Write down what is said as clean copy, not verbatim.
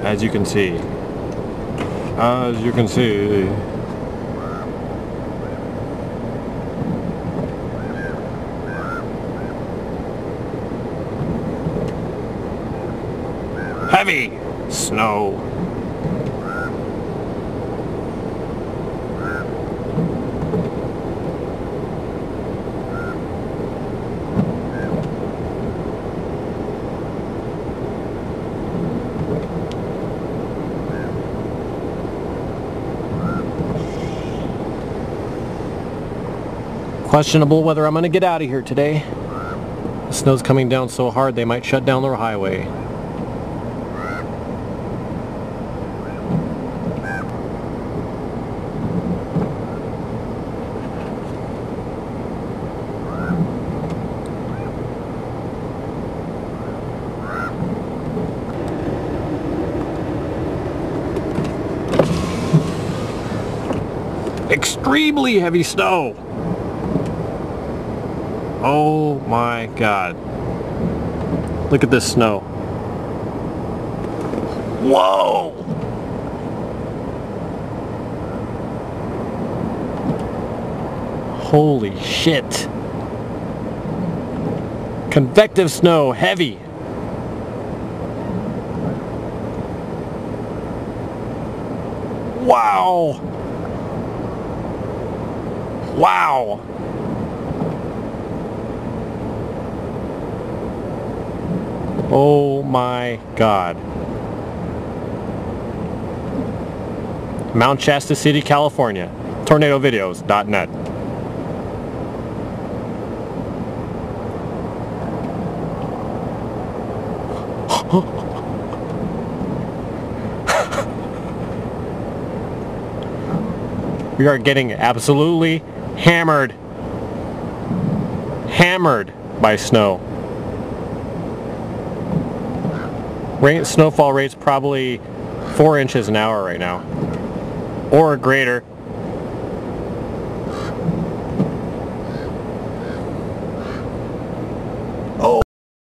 as you can see. As you can see. Heavy snow. Questionable whether I'm going to get out of here today. The snow's coming down so hard they might shut down the highway. Extremely heavy snow! Oh my god. Look at this snow. Whoa! Holy shit. Convective snow, heavy. Wow! Wow! Oh my god. Mount Shasta City, California. TornadoVideos.net. We are getting absolutely hammered. Hammered by snow. Snowfall rate's probably 4 inches an hour right now, or greater.